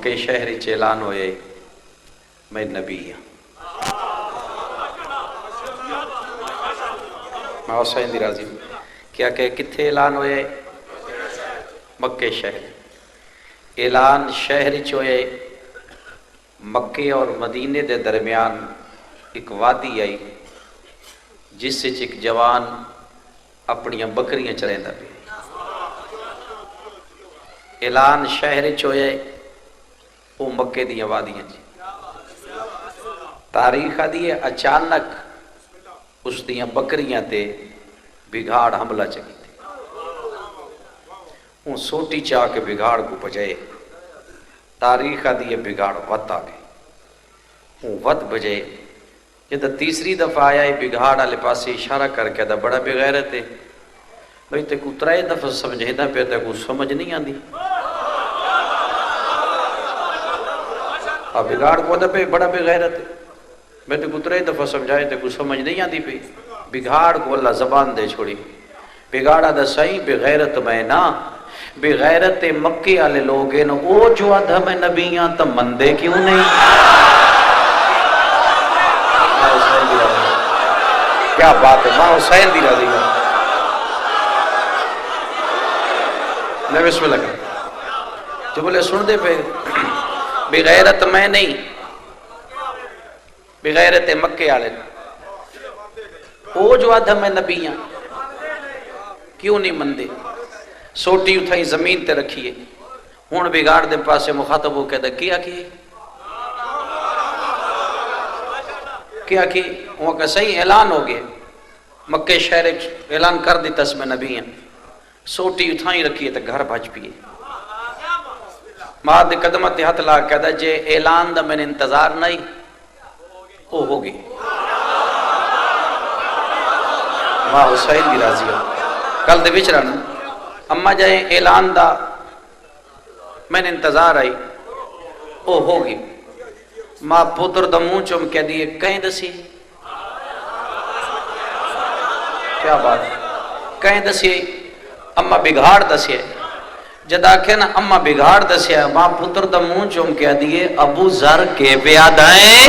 مکے شہر وچ اعلان ہوئے میں نبی ہاں. میں حسین دی راضی کیا کہ کتھے اعلان ہوئے؟ مکے شہر. اعلان شہر وچ ہوئے. مکے اور مدینے دے درمیان ایک وادی آئی جس وچ ایک جوان اپنیاں بکریاں چریندا پیا. اعلان شہر وچ ہوئے وہ مکے دیاں وادیاں جی. تاریخ دی اچانک اس دیاں بکریاں تے بگاڑ حملہ چکی تھی. وہ سوٹی چاہ کے بگاڑ کو بجائے. تاریخ دی بگاڑ وط آ گئی. وہ وط بجائے جدہ تیسری دفعہ آیا ہے بگاڑ والے پاسے اشارہ کر کے دا بڑا بغیرت ہے بھئی تے کو ترائے دفعہ سمجھیدا پہ تے کو سمجھ نہیں آندی. بگاڑ کو دا پہ بڑا بغیرت ہے میں تے کو ترائے دفعہ سمجھائے تے کو سمجھ نہیں آندی پہ. بگاڑ کو اللہ زبان دے چھوڑی. بگاڑا دا صحیح بغیرت میں نا بغیرت مکے والے لوگ ہیں او جو آدھا میں نبیاں تو مندے کیوں نہیں؟ کیا بات ہے. ماں حسین دی راضی گا میں بسم اللہ کروں جو بولے سن دے پہ بغیرت میں نہیں بغیرت مکے والے او جو آدھا میں نبیاں کیوں نہیں مندے. سوٹی اتھائی زمین تے رکھیے. ہون بگاڑ دے پاسے مخاطب ہو کہتا کیا کی وہ کہ صحیح اعلان ہو گئے مکے شہر اعلان کر دیتا اس میں نبی ہیں. سوٹی اتھائی رکھیے تو گھر بھاج پیے. ماں دے قدمت ہاتھ لا کہتا جے اعلان دا میں نے انتظار نہیں وہ ہو گئی. ماں حسین دی راضی ہو کل دے بچ رہنا اما جائے اعلان دا میں نے انتظار آئی او ہوگی. ماں پتر دا منہ چوم کہہ دیئے کہیں دسی. کیا بات کہیں دسی اما بگاڑ دسی جدا کہ نا اما بگاڑ دسی ماں پتر دا منہ چوم کہہ دیئے ابو ذر کے بیاد آئیں.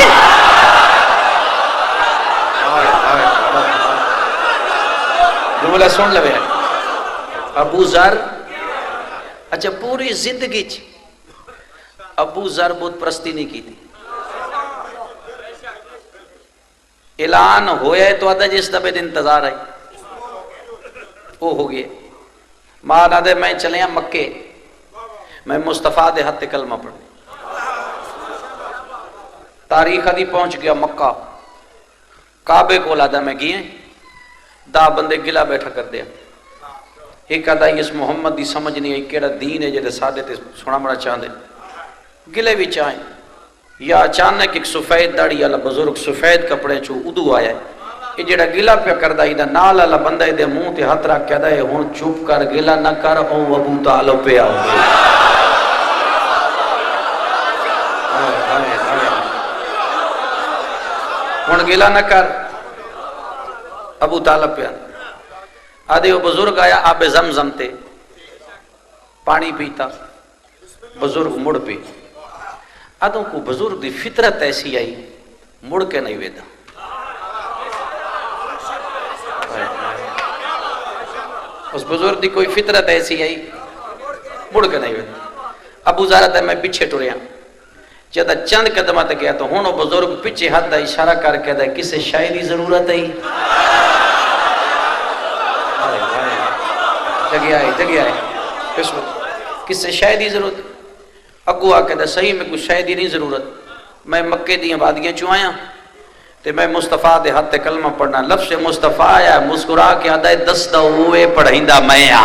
جو بولا سن لے ابو ذر. اچھا پوری زندگی ابو ذر بت پرستی نہیں کی تھی. اعلان ہویا ہے تو آدھا جس دفعے انتظار آئی وہ ہو گئے. ماں دے میں چلے ہیں مکے میں مصطفیٰ دے ہاتھ کلمہ پڑھنے. تاریخ دی پہنچ گیا مکہ کعبے کو لادا میں گئے دا بندے گلا بیٹھا کر دیا. ایک آدھا اس محمد دی سمجھ نہیں آئی کیڑا دین ہے جیسے سادے تے سونا بڑا چاہتے گلے بھی چاہیں یا اچانک ایک سفید داڑھی والا بزرگ سفید کپڑے چو ادو آیا ہے یہ جڑا گلا پہ کردا ہے نال والا بندہ دے منہ تے ہاتھ رکھ کہدا ہے ہن چپ کر گلا نہ کر او ابو طالب پہ آؤ. ہن گلا نہ کر ابو طالب پہ آدھے وہ بزرگ آیا آب زمزم تے پانی پیتا بزرگ مڑ پی. آدھوں کو بزرگ دی فطرت ایسی آئی مڑ کے نہیں ویدا. اس بزرگ دی کوئی فطرت ایسی آئی مڑ کے نہیں ویدا. ابو ذر تے میں پیچھے ٹریا جدہ چند قدمات گیا تو ہن وہ بزرگ پیچھے ہاتھ دا اشارہ کر کے دے کسے شے دی ضرورت ہے جگہ آئے کس سے شاید ہی ضرورت اگو آ کے صحیح میں کچھ شاید ہی نہیں ضرورت. میں مکے دیاں وادیاں چوں آیا تے میں مصطفیٰ دے ہاتھ کلمہ پڑھنا لفظ مصطفیٰ آیا مسکرا کے آدھا دستا ہوئے پڑھائندہ میں آ.